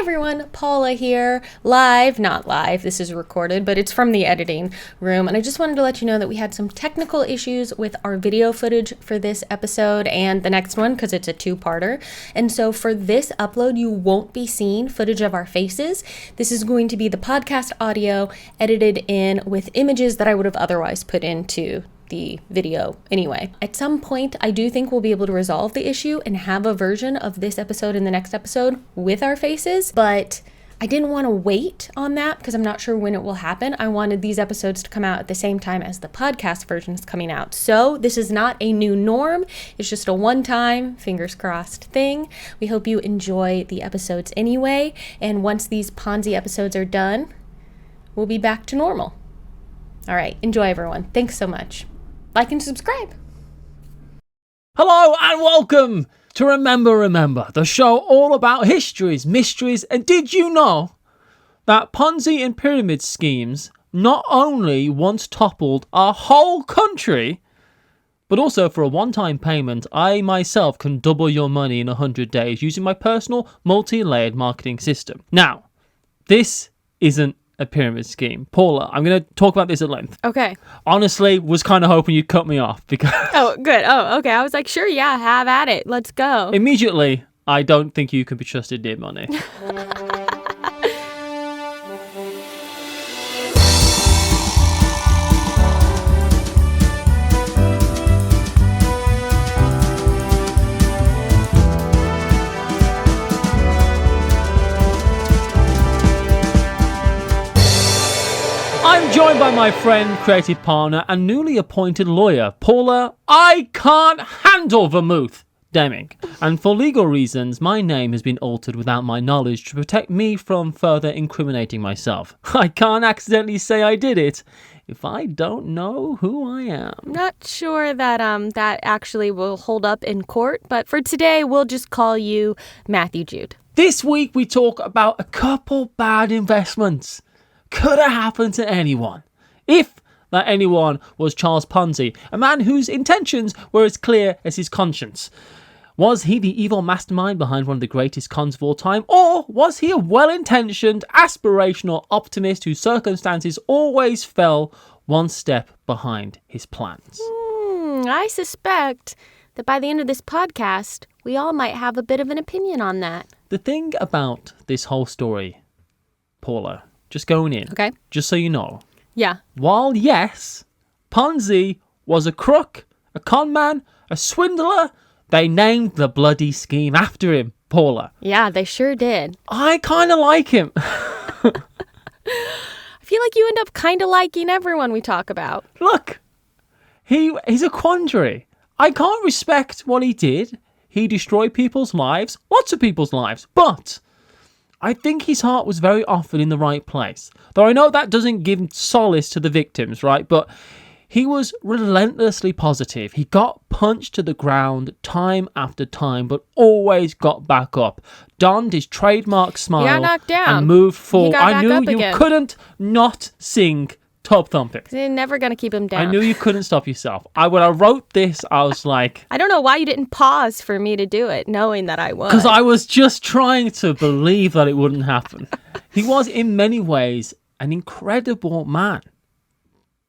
everyone, Paula here, not live, this is recorded, but it's from the editing room, and I just wanted to let you know that we had some technical issues with our video footage for this episode and the next one, because it's a two-parter, and so for this upload, you won't be seeing footage of our faces. This is going to be the podcast audio edited in with images that I would have otherwise put into the video anyway. At some point, I do think we'll be able to resolve the issue and have a version of this episode and the next episode with our faces, but I didn't want to wait on that because I'm not sure when it will happen. I wanted these episodes to come out at the same time as the podcast version is coming out. So this is not a new norm. It's just a one-time, fingers crossed thing. We hope you enjoy the episodes anyway. And once these Ponzi episodes are done, we'll be back to normal. All right. Enjoy, everyone. Thanks so much. Like and subscribe. Hello and welcome to Remember, the show all about histories, mysteries, and did you know that Ponzi and pyramid schemes not only once toppled a whole country, but also for a one-time payment, I myself can double your money in 100 days using my personal multi-layered marketing system. Now, this isn't a pyramid scheme. Paula, I'm going to talk about this at length. Okay. Honestly, was kind of hoping you'd cut me off because... Oh, good. Oh, okay. I was like, sure, yeah, have at it. Let's go. Immediately, I don't think you can be trusted, dear money. I'm joined by my friend, creative partner, and newly appointed lawyer, Paula, I can't handle vermouth, Deming. And for legal reasons, my name has been altered without my knowledge to protect me from further incriminating myself. I can't accidentally say I did it if I don't know who I am. Not sure that that actually will hold up in court, but for today, we'll just call you Matthew Jude. This week, we talk about a couple bad investments. Could have happened to anyone. If that anyone was Charles Ponzi, a man whose intentions were as clear as his conscience. Was he the evil mastermind behind one of the greatest cons of all time? Or was he a well-intentioned, aspirational optimist whose circumstances always fell one step behind his plans? I suspect that by the end of this podcast, we all might have a bit of an opinion on that. The thing about this whole story, Paula, just going in, okay, just so you know. Yeah. While, yes, Ponzi was a crook, a con man, a swindler, they named the bloody scheme after him, Paula. Yeah, they sure did. I kind of like him. I feel like you end up kind of liking everyone we talk about. Look, he's a quandary. I can't respect what he did. He destroyed people's lives, lots of people's lives, but I think his heart was very often in the right place. Though I know that doesn't give solace to the victims, right? But he was relentlessly positive. He got punched to the ground time after time, but always got back up. Donned his trademark smile. He got knocked down. And moved forward. I knew you again. Couldn't not sing Tub Thumping. They're never going to keep him down. I knew you couldn't stop yourself. When I wrote this, I was like... I don't know why you didn't pause for me to do it, knowing that I would. Because I was just trying to believe that it wouldn't happen. He was, in many ways, an incredible man.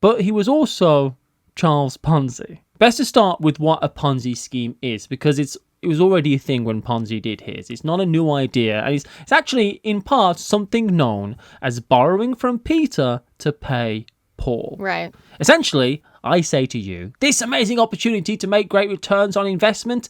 But he was also Charles Ponzi. Best to start with what a Ponzi scheme is, because it was already a thing when Ponzi did his. It's not a new idea, and it's actually, in part, something known as borrowing from Peter to pay Paul. Right. Essentially, I say to you, this amazing opportunity to make great returns on investment,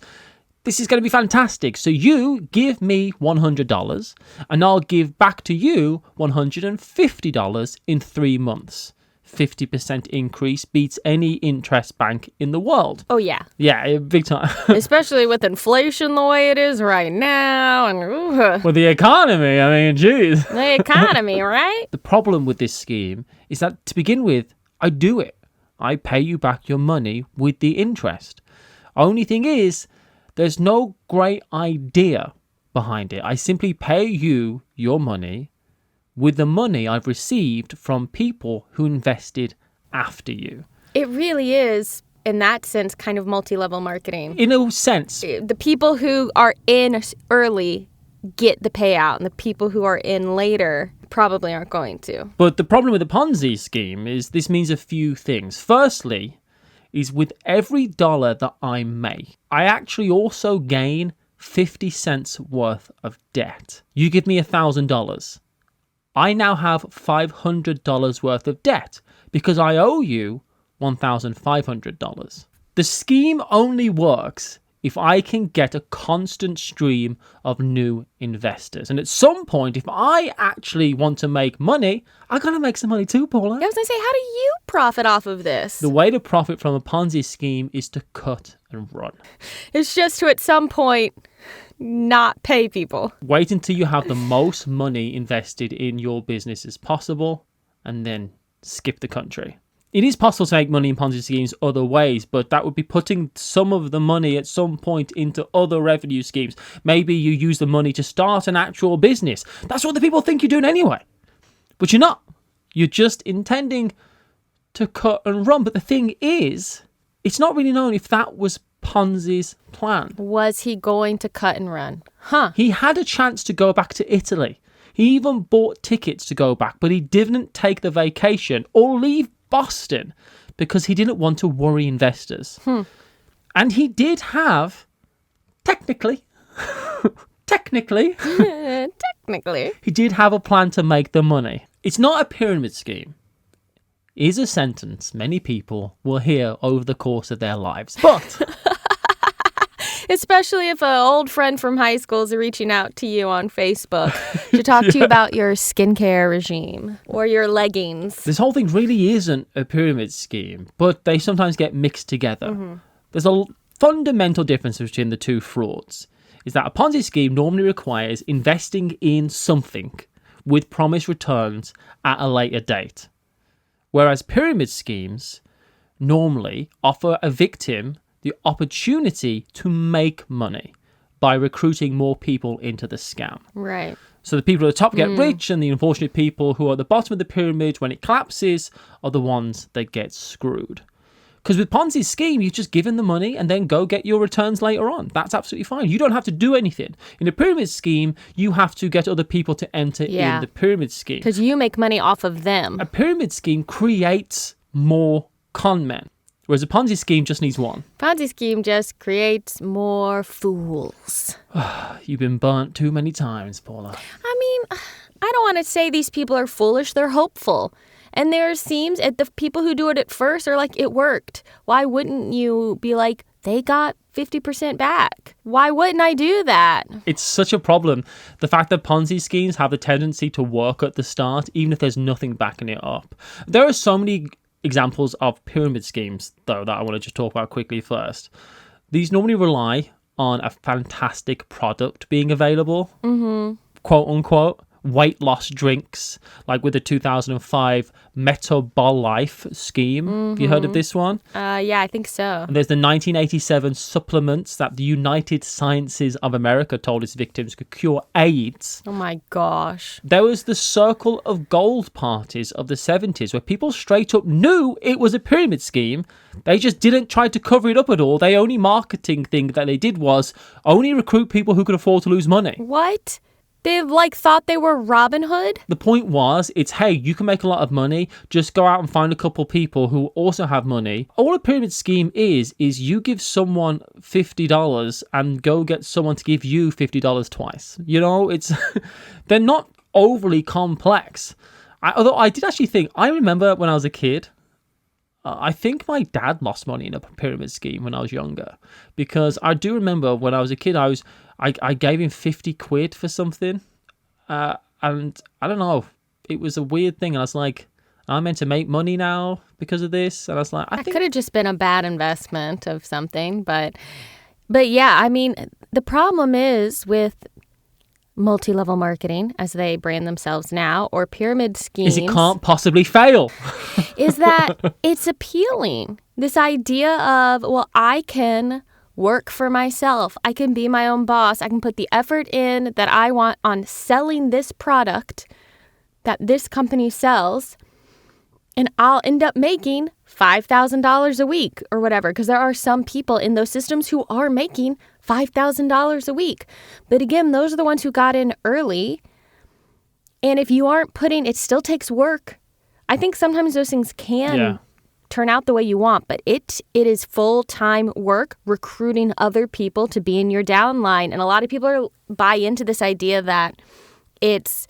this is going to be fantastic. So you give me $100, and I'll give back to you $150 in 3 months. 50% increase beats any interest bank in the world. Oh, yeah. Yeah, big time. Especially with inflation the way it is right now. And With the economy, I mean, geez. The economy, right? The problem with this scheme is that, to begin with, I do it. I pay you back your money with the interest. Only thing is, there's no great idea behind it. I simply pay you your money with the money I've received from people who invested after you. It really is, in that sense, kind of multi-level marketing. In a sense. The people who are in early get the payout, and the people who are in later probably aren't going to. But the problem with the Ponzi scheme is this means a few things. Firstly, is with every dollar that I make, I actually also gain 50 cents worth of debt. You give me $1,000. I now have $500 worth of debt because I owe you $1,500. The scheme only works if I can get a constant stream of new investors. And at some point, if I actually want to make money, I gotta make some money too, Paula. I was going to say, how do you profit off of this? The way to profit from a Ponzi scheme is to cut and run. It's just to, at some point, not pay people. Wait until you have the most money invested in your business as possible, and then skip the country. It is possible to make money in Ponzi schemes other ways, but that would be putting some of the money at some point into other revenue schemes. Maybe you use the money to start an actual business. That's what the people think you're doing anyway. But you're not. You're just intending to cut and run. But the thing is, it's not really known if that was Ponzi's plan. Was he going to cut and run? He had a chance to go back to Italy. He even bought tickets to go back, but he didn't take the vacation or leave Boston because he didn't want to worry investors. And he did have, technically, he did have a plan to make the money. It's not a pyramid scheme. It is a sentence many people will hear over the course of their lives. But especially if an old friend from high school is reaching out to you on Facebook to talk to you about your skincare regime or your leggings. This whole thing really isn't a pyramid scheme, but they sometimes get mixed together. There's a fundamental difference between the two frauds, is that a Ponzi scheme normally requires investing in something with promised returns at a later date, whereas pyramid schemes normally offer a victim the opportunity to make money by recruiting more people into the scam. Right. So the people at the top get rich, and the unfortunate people who are at the bottom of the pyramid, when it collapses, are the ones that get screwed. Because with Ponzi's scheme, you just give them the money and then go get your returns later on. That's absolutely fine. You don't have to do anything. In a pyramid scheme, you have to get other people to enter in the pyramid scheme. Because you make money off of them. A pyramid scheme creates more con men, whereas a Ponzi scheme just needs one. Ponzi scheme just creates more fools. You've been burnt too many times, Paula. I mean, I don't want to say these people are foolish. They're hopeful. And there seems, the people who do it at first are like, it worked. Why wouldn't you be like, they got 50% back? Why wouldn't I do that? It's such a problem. The fact that Ponzi schemes have the tendency to work at the start, even if there's nothing backing it up. There are so many examples of pyramid schemes, though, that I want to just talk about quickly first. These normally rely on a fantastic product being available, quote unquote. Weight loss drinks, like with the 2005 Metabolife scheme. Have you heard of this one? Yeah, I think so. And there's the 1987 supplements that the United Sciences of America told its victims could cure AIDS. Oh my gosh. There was the Circle of Gold parties of the 70s where people straight up knew it was a pyramid scheme. They just didn't try to cover it up at all. The only marketing thing that they did was only recruit people who could afford to lose money. What? They thought they were Robin Hood? The point was, it's, hey, you can make a lot of money. Just go out and find a couple people who also have money. All a pyramid scheme is you give someone $50 and go get someone to give you $50 twice. You know, it's they're not overly complex. Although I did actually think, I remember when I was a kid, I think my dad lost money in a pyramid scheme when I was younger. Because I do remember when I was a kid, I gave him 50 quid for something. And I don't know, it was a weird thing. And I was like, I'm meant to make money now because of this. And I was like, I think it could have just been a bad investment of something. But yeah, I mean, the problem is with multi-level marketing, as they brand themselves now, or pyramid schemes, it can't possibly fail. is that it's appealing. This idea of, well, I can work for myself. I can be my own boss. I can put the effort in that I want on selling this product that this company sells, and I'll end up making $5,000 a week or whatever, because there are some people in those systems who are making $5,000 a week. But again, those are the ones who got in early. And if you aren't it still takes work. I think sometimes those things can turn out the way you want, but it is full-time work recruiting other people to be in your downline. And a lot of people buy into this idea that it's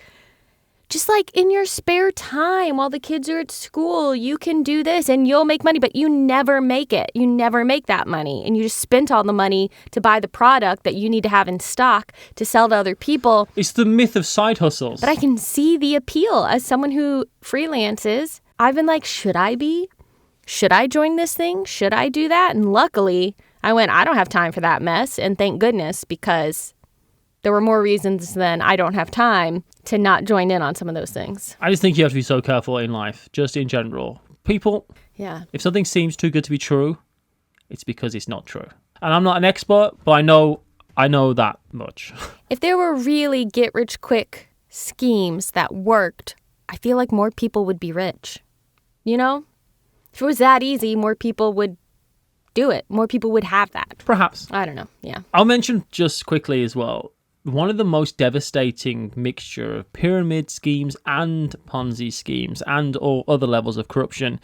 just like in your spare time while the kids are at school, you can do this and you'll make money, but you never make it. You never make that money. And you just spent all the money to buy the product that you need to have in stock to sell to other people. It's the myth of side hustles. But I can see the appeal as someone who freelances. I've been like, should I be? Should I join this thing? Should I do that? And luckily, I went, I don't have time for that mess. And thank goodness, because there were more reasons than I don't have time to not join in on some of those things. I just think you have to be so careful in life, just in general. People, if something seems too good to be true, it's because it's not true. And I'm not an expert, but I know that much. If there were really get-rich-quick schemes that worked, I feel like more people would be rich. You know? If it was that easy, more people would do it. More people would have that. Perhaps. I don't know. Yeah. I'll mention just quickly as well, one of the most devastating mixture of pyramid schemes and Ponzi schemes and all other levels of corruption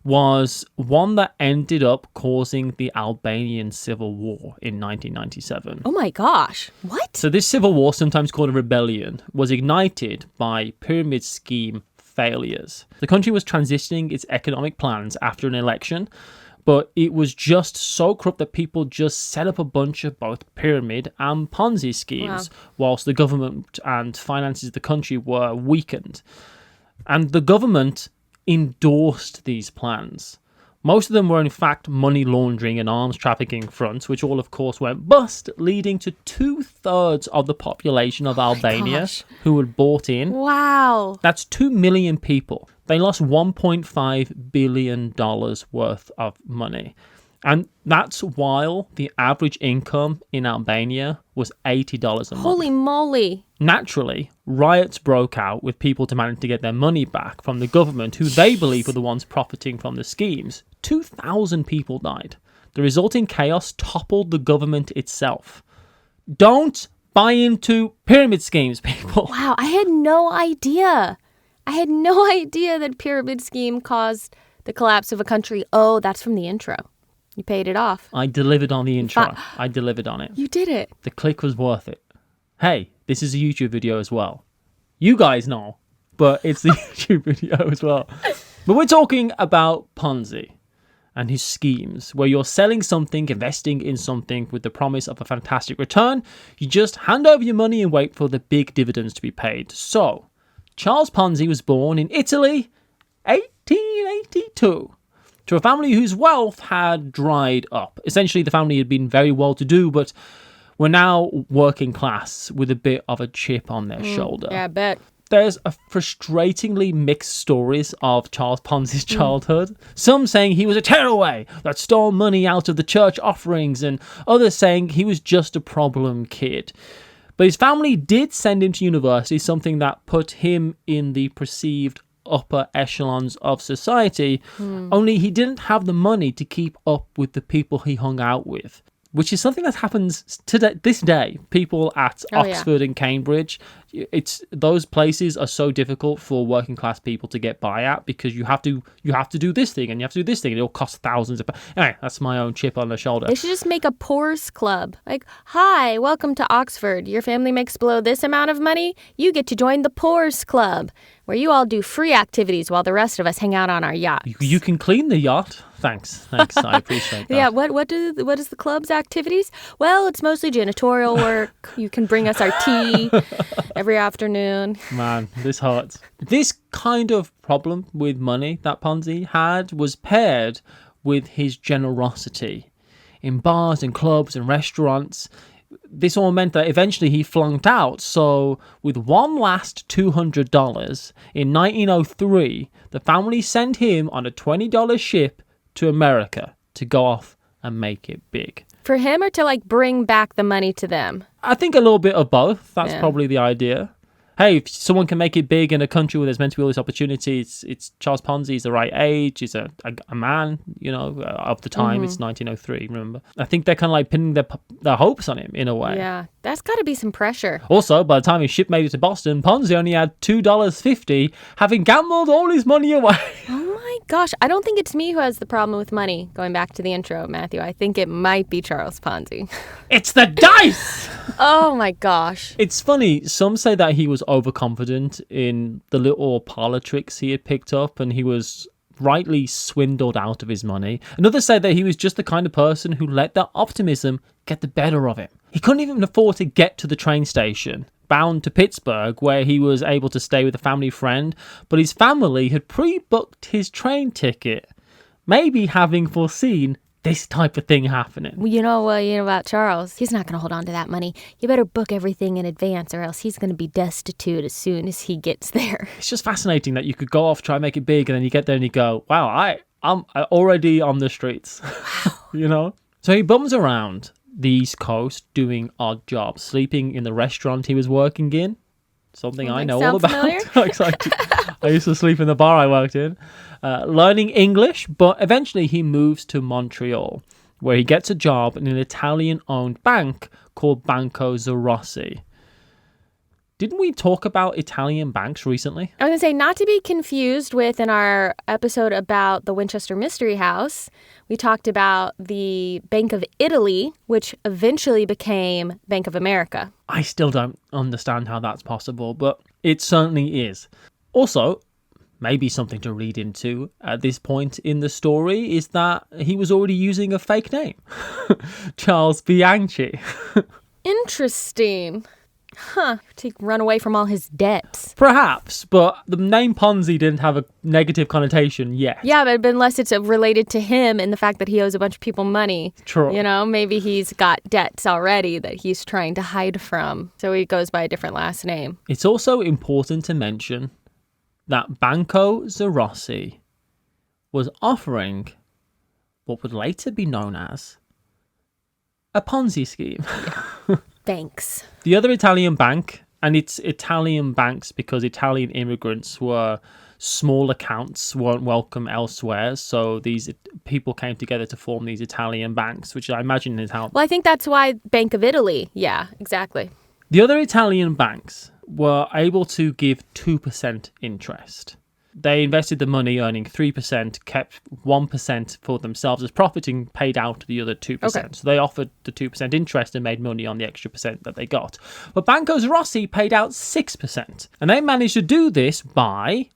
was one that ended up causing the Albanian Civil War in 1997. Oh my gosh. What? So this civil war, sometimes called a rebellion, was ignited by pyramid scheme failures. The country was transitioning its economic plans after an election, but it was just so corrupt that people just set up a bunch of both pyramid and Ponzi schemes, whilst the government and finances of the country were weakened. And the government endorsed these plans. Most of them were in fact money laundering and arms trafficking fronts, which all of course went bust, leading to 2/3 of the population of Albania who had bought in. Wow. That's 2 million people. They lost $1.5 billion worth of money. And that's while the average income in Albania was $80 a month. Holy moly. Naturally, riots broke out with people demanding to get their money back from the government, who they believe were the ones profiting from the schemes. 2,000 people died. The resulting chaos toppled the government itself. Don't buy into pyramid schemes, people. Wow, I had no idea. I had no idea that pyramid scheme caused the collapse of a country. Oh, that's from the intro. You paid it off. I delivered on the intro. I delivered on it. You did it. The click was worth it. Hey, this is a YouTube video as well. You guys know, but it's the YouTube video as well. But we're talking about Ponzi and his schemes, where you're selling something, investing in something with the promise of a fantastic return. You just hand over your money and wait for the big dividends to be paid. So, Charles Ponzi was born in Italy, 1882. To a family whose wealth had dried up. Essentially, the family had been very well-to-do, but were now working class with a bit of a chip on their shoulder. Yeah, I bet. There's a frustratingly mixed stories of Charles Ponzi's childhood. Some saying he was a tearaway that stole money out of the church offerings, and others saying he was just a problem kid. But his family did send him to university, something that put him in the perceived upper echelons of society, only he didn't have the money to keep up with the people he hung out with, which is something that happens today, this day. People at Oxford and Cambridge, those places are so difficult for working class people to get by at, because you have to do this thing and you have to do this thing, and it'll cost thousands of pounds. Anyway, that's my own chip on the shoulder. They should just make a poor's club. Like, hi, welcome to Oxford. Your family makes below this amount of money. You get to join the poor's club, where you all do free activities while the rest of us hang out on our yachts. You can clean the yacht. Thanks. I appreciate that. Yeah, what is the club's activities? Well, it's mostly janitorial work. You can bring us our tea every afternoon. Man, this hurts. This kind of problem with money that Ponzi had was paired with his generosity. In bars and clubs and restaurants, this all meant that eventually he flunked out. So with one last $200 in 1903, the family sent him on a $20 ship to America to go off and make it big. For him, or to like bring back the money to them? I think a little bit of both. That's probably the idea. hey, if someone can make it big in a country where there's meant to be all this opportunity, it's Charles Ponzi. He's the right age. He's a man, of the time. It's 1903, remember? I think they're kind of like pinning their hopes on him in a way. Yeah, that's got to be some pressure. Also, by the time his ship made it to Boston, Ponzi only had $2.50, having gambled all his money away. Oh my gosh, I don't think it's me who has the problem with money. Going back to the intro, Matthew, I think it might be Charles Ponzi. It's the dice! Oh my gosh. It's funny, some say that he was overconfident in the little parlor tricks he had picked up and he was rightly swindled out of his money. And others say that he was just the kind of person who let that optimism get the better of him. He couldn't even afford to get to the train station, bound to Pittsburgh, where he was able to stay with a family friend, but his family had pre-booked his train ticket, maybe having foreseen this type of thing happening. Well, you know about Charles. He's not going to hold on to that money. You better book everything in advance or else he's going to be destitute as soon as he gets there. It's just fascinating that you could go off, try and make it big, and then you get there and you go, wow, I'm already on the streets. Wow. So he bums around the East Coast doing odd jobs, sleeping in the restaurant he was working in. Something I know all about. Exactly. I used to sleep in the bar I worked in. Learning English, but eventually he moves to Montreal, where he gets a job in an Italian-owned bank called Banco Zarossi. Didn't we talk about Italian banks recently? I was going to say, not to be confused with in our episode about the Winchester Mystery House, we talked about the Bank of Italy, which eventually became Bank of America. I still don't understand how that's possible, but it certainly is. Also, maybe something to read into at this point in the story is that he was already using a fake name. Charles Bianchi. Interesting. Huh. To run away from all his debts. Perhaps, but the name Ponzi didn't have a negative connotation yet. Yeah, but unless it's related to him and the fact that he owes a bunch of people money. True. Maybe he's got debts already that he's trying to hide from. So he goes by a different last name. It's also important to mention that Banco Zarossi was offering what would later be known as a Ponzi scheme. Yeah. Banks. The other Italian bank, and it's Italian banks because Italian immigrants were small accounts, weren't welcome elsewhere, so these people came together to form these Italian banks, which I imagine is how... Well, I think that's why Bank of Italy. Yeah, exactly. The other Italian banks were able to give 2% interest. They invested the money, earning 3%, kept 1% for themselves as profit and paid out the other 2%. Okay. So they offered the 2% interest and made money on the extra percent that they got. But Banco Zarossi paid out 6%. And they managed to do this by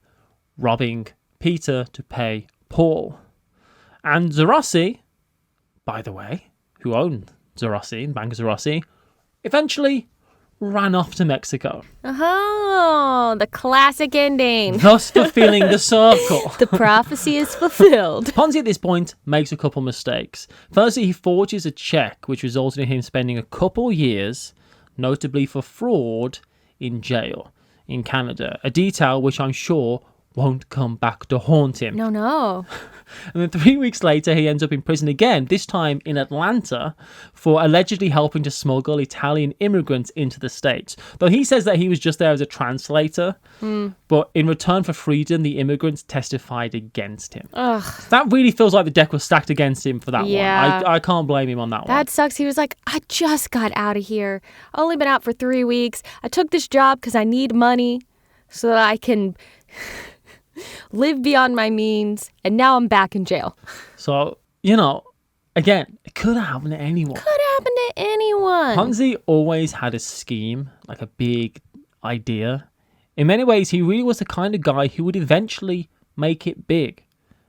robbing Peter to pay Paul. And Zarossi, by the way, who owned Zarossi and Banco Zarossi, eventually ran off to Mexico. Oh, the classic ending. Thus fulfilling the circle. The prophecy is fulfilled. Ponzi at this point makes a couple mistakes. Firstly, he forges a check, which resulted in him spending a couple years, notably for fraud, in jail in Canada. A detail which I'm sure won't come back to haunt him. No. And then 3 weeks later, he ends up in prison again, this time in Atlanta, for allegedly helping to smuggle Italian immigrants into the States. Though he says that he was just there as a translator, but in return for freedom, the immigrants testified against him. Ugh. That really feels like the deck was stacked against him for that one. I can't blame him on that one. That sucks. He was like, I just got out of here. Only been out for 3 weeks. I took this job because I need money so that I can... live beyond my means, and now I'm back in jail. So, again, it could have happened to anyone. Could happen to anyone. Ponzi always had a scheme, like a big idea. In many ways, he really was the kind of guy who would eventually make it big.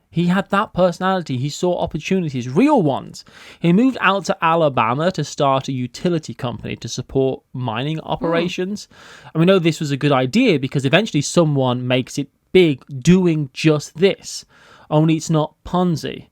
He had that personality. He saw opportunities, real ones. He moved out to Alabama to start a utility company to support mining operations. And we know this was a good idea because eventually someone makes it big doing just this, only it's not Ponzi.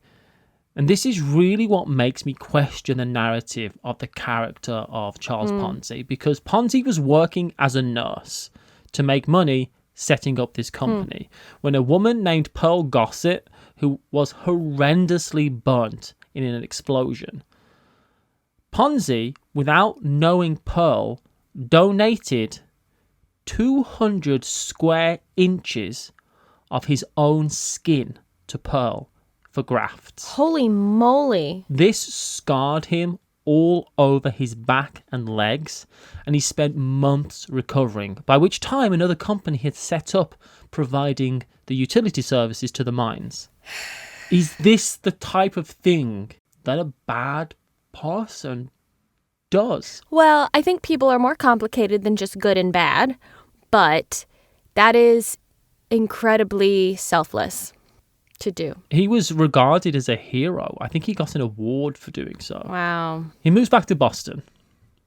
And this is really what makes me question the narrative of the character of Charles Ponzi, because Ponzi was working as a nurse to make money setting up this company when a woman named Pearl Gossett, who was horrendously burnt in an explosion. Ponzi, without knowing Pearl, donated 200 square inches of his own skin to pearl for grafts. Holy moly. This scarred him all over his back and legs, and he spent months recovering, by which time another company had set up providing the utility services to the mines. Is this the type of thing that a bad person does? Well, I think people are more complicated than just good and bad, but that is incredibly selfless to do. He was regarded as a hero. I think he got an award for doing so. Wow. He moves back to Boston,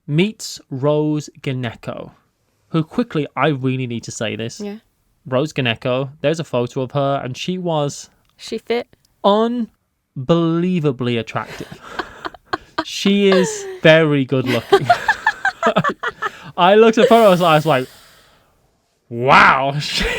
meets Rose Gnecco, who quickly, I really need to say this. Yeah. Rose Gnecco, there's a photo of her, and she was She fit? unbelievably attractive. She is very good looking. I looked at her, I was like, wow, she's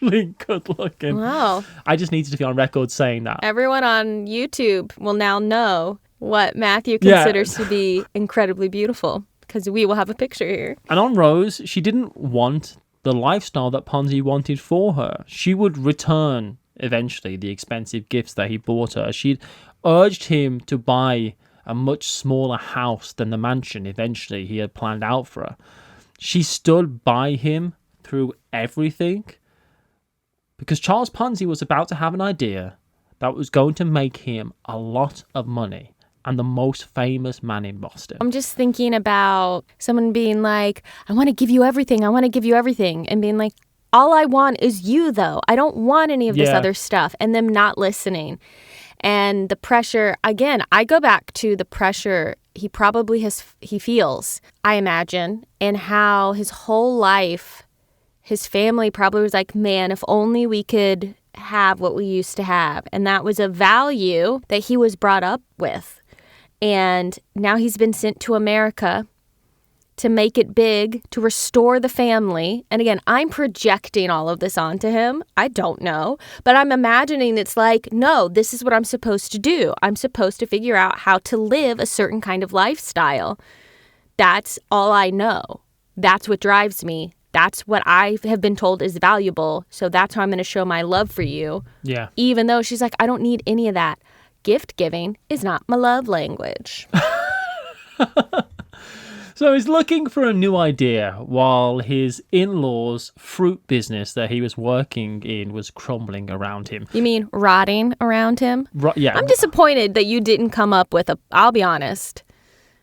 really good looking. Wow. I just needed to be on record saying that. Everyone on YouTube will now know what Matthew considers to be incredibly beautiful, because we will have a picture here. And on Rose, she didn't want the lifestyle that Ponzi wanted for her. She would return, eventually, the expensive gifts that he bought her. She'd urged him to buy a much smaller house than the mansion eventually he had planned out for her. She stood by him through everything because Charles Ponzi was about to have an idea that was going to make him a lot of money and the most famous man in Boston. I'm just thinking about someone being like, I want to give you everything. I want to give you everything. And being like, all I want is you, though. I don't want any of this other stuff. And them not listening. And the pressure, again, I go back to the pressure he feels, I imagine, and how his whole life, his family probably was like, man, if only we could have what we used to have. And that was a value that he was brought up with. And now he's been sent to America to make it big, to restore the family. And again, I'm projecting all of this onto him. I don't know. But I'm imagining it's like, no, this is what I'm supposed to do. I'm supposed to figure out how to live a certain kind of lifestyle. That's all I know. That's what drives me. That's what I have been told is valuable. So that's how I'm going to show my love for you. Yeah. Even though she's like, I don't need any of that. Gift giving is not my love language. So he's looking for a new idea while his in-laws' fruit business that he was working in was crumbling around him. You mean rotting around him? Yeah. I'm disappointed that you didn't come up with I'll be honest,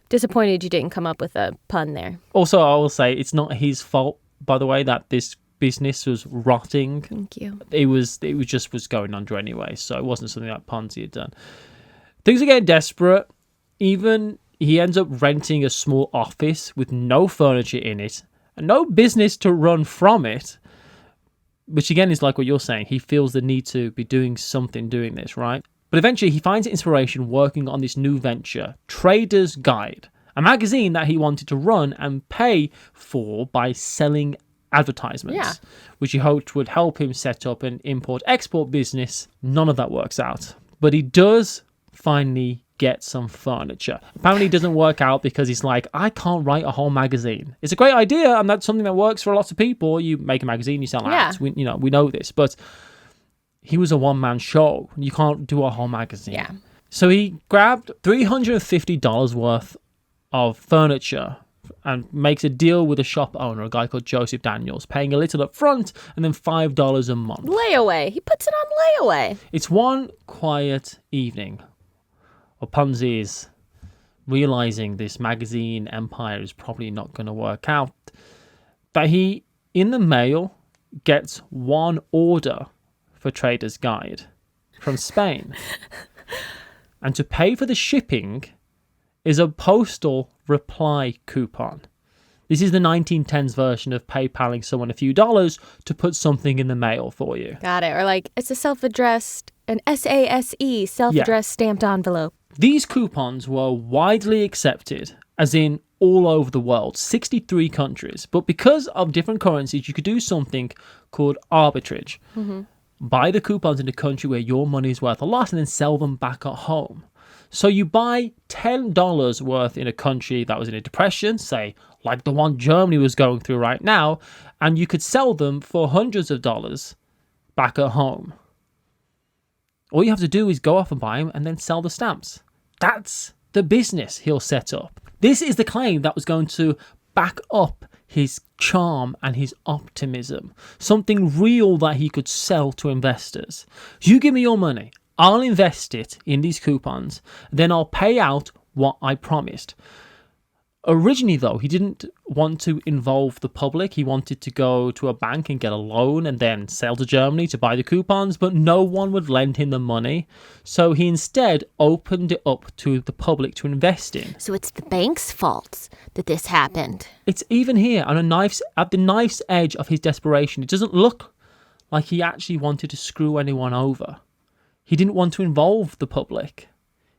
disappointed you didn't come up with a pun there. Also, I will say it's not his fault, by the way, that this business was rotting. Thank you. It was going under anyway, so it wasn't something that Ponzi had done. Things are getting desperate. Even he ends up renting a small office with no furniture in it and no business to run from it, which again is like what you're saying. He feels the need to be doing something doing this, right? But eventually he finds inspiration working on this new venture, Trader's Guide, a magazine that he wanted to run and pay for by selling advertisements, which he hoped would help him set up an import-export business. None of that works out. But he does finally get some furniture. Apparently it doesn't work out because he's like, I can't write a whole magazine. It's a great idea and that's something that works for a lot of people. You make a magazine, you sell ads. We know this. But he was a one-man show. You can't do a whole magazine. Yeah. So he grabbed $350 worth of furniture and makes a deal with a shop owner, a guy called Joseph Daniels, paying a little up front and then $5 a month. Layaway. He puts it on layaway. It's one quiet evening where Ponzi is realizing this magazine empire is probably not going to work out, that he, in the mail, gets one order for Trader's Guide from Spain. And to pay for the shipping is a postal reply coupon. This is the 1910s version of PayPaling someone a few dollars to put something in the mail for you. Got it. Or like, it's a self-addressed, an SASE, self-addressed stamped envelope. These coupons were widely accepted, as in all over the world, 63 countries. But because of different currencies, you could do something called arbitrage. Mm-hmm. Buy the coupons in the country where your money is worth a lot and then sell them back at home. So you buy $10 worth in a country that was in a depression, say like the one Germany was going through right now, and you could sell them for hundreds of dollars back at home. All you have to do is go off and buy them and then sell the stamps. That's the business he'll set up. This is the claim that was going to back up his charm and his optimism. Something real that he could sell to investors. You give me your money, I'll invest it in these coupons, then I'll pay out what I promised. Originally, though, he didn't want to involve the public. He wanted to go to a bank and get a loan and then sail to Germany to buy the coupons, but no one would lend him the money. So he instead opened it up to the public to invest in. So it's the bank's fault that this happened. It's even here at the knife's edge of his desperation. It doesn't look like he actually wanted to screw anyone over. He didn't want to involve the public.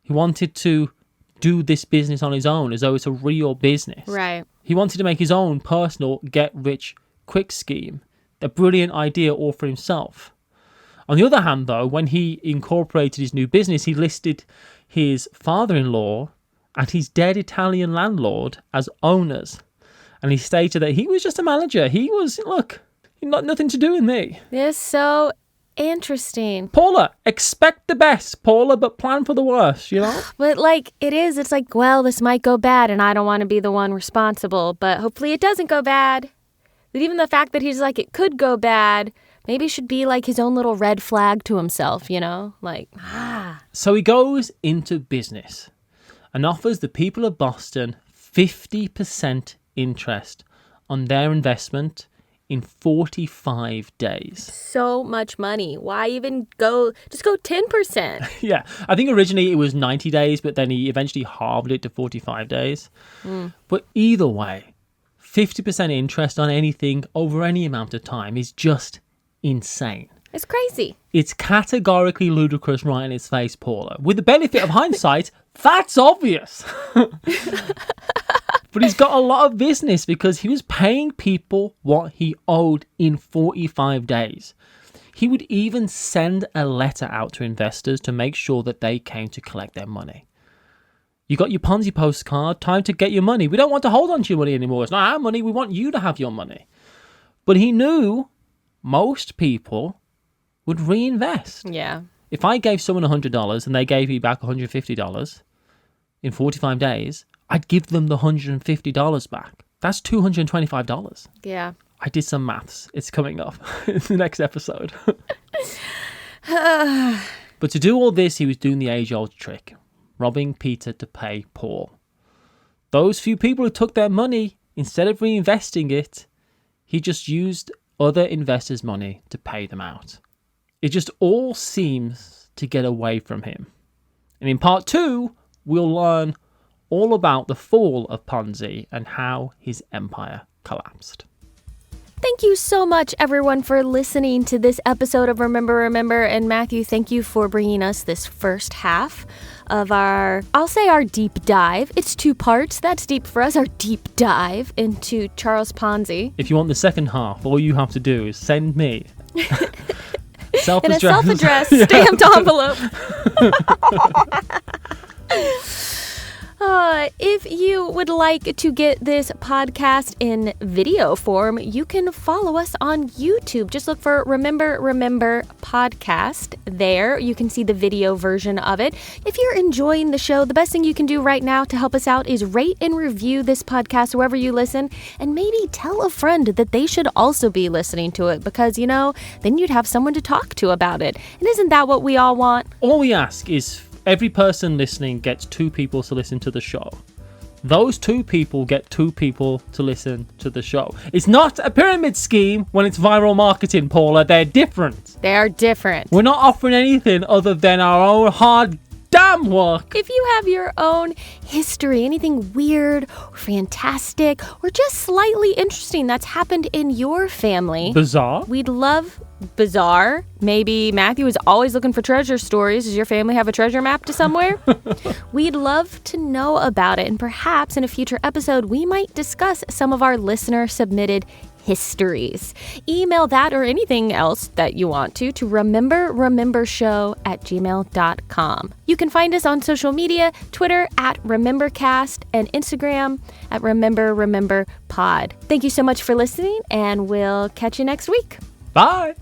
He wanted to do this business on his own as though it's a real business. Right. He wanted to make his own personal get-rich-quick scheme. A brilliant idea all for himself. On the other hand, though, when he incorporated his new business, he listed his father-in-law and his dead Italian landlord as owners. And he stated that he was just a manager. He was, look, nothing to do with me. This is so interesting. Paula, expect the best, Paula, but plan for the worst, you know? But it's like, well, this might go bad and I don't want to be the one responsible, but hopefully it doesn't go bad. But even the fact that he's like, it could go bad, maybe should be like his own little red flag to himself, you know? So he goes into business and offers the people of Boston 50% interest on their investment in 45 days. So much money. Why even just go 10%? Yeah, I think originally it was 90 days, but then he eventually halved it to 45 days. But either way, 50% interest on anything over any amount of time is just insane. It's crazy. It's categorically ludicrous right in its face, Paula. With the benefit of hindsight, that's obvious. But he's got a lot of business because he was paying people what he owed in 45 days. He would even send a letter out to investors to make sure that they came to collect their money. You got your Ponzi postcard, time to get your money. We don't want to hold on to your money anymore. It's not our money, we want you to have your money. But he knew most people would reinvest. Yeah. If I gave someone $100 and they gave me back $150 in 45 days, I'd give them the $150 back. That's $225. Yeah. I did some maths. It's coming up in the next episode. But to do all this, he was doing the age-old trick, robbing Peter to pay Paul. Those few people who took their money, instead of reinvesting it, he just used other investors' money to pay them out. It just all seems to get away from him. And in part 2, we'll learn all about the fall of Ponzi and how his empire collapsed. Thank you so much, everyone, for listening to this episode of Remember. And Matthew, thank you for bringing us this first half of our deep dive. It's 2 parts. That's deep for us, our deep dive into Charles Ponzi. If you want the second half, all you have to do is send me in a self-addressed stamped envelope. If you would like to get this podcast in video form, you can follow us on YouTube. Just look for Remember Podcast there. You can see the video version of it. If you're enjoying the show, the best thing you can do right now to help us out is rate and review this podcast wherever you listen, and maybe tell a friend that they should also be listening to it, because, then you'd have someone to talk to about it. And isn't that what we all want? All we ask is every person listening gets 2 people to listen to the show. Those 2 people get 2 people to listen to the show. It's not a pyramid scheme when it's viral marketing, Paula. They're different. They are different. We're not offering anything other than our own hard damn work. If you have your own history, anything weird or fantastic or just slightly interesting that's happened in your family, bizarre, we'd love bizarre. Maybe Matthew is always looking for treasure stories. Does your family have a treasure map to somewhere? We'd love to know about it, and perhaps in a future episode, we might discuss some of our listener-submitted histories. Email that or anything else that you want to remembershow@gmail.com. You can find us on social media, Twitter @RememberCast and Instagram @RememberPod. Thank you so much for listening, and we'll catch you next week. Bye.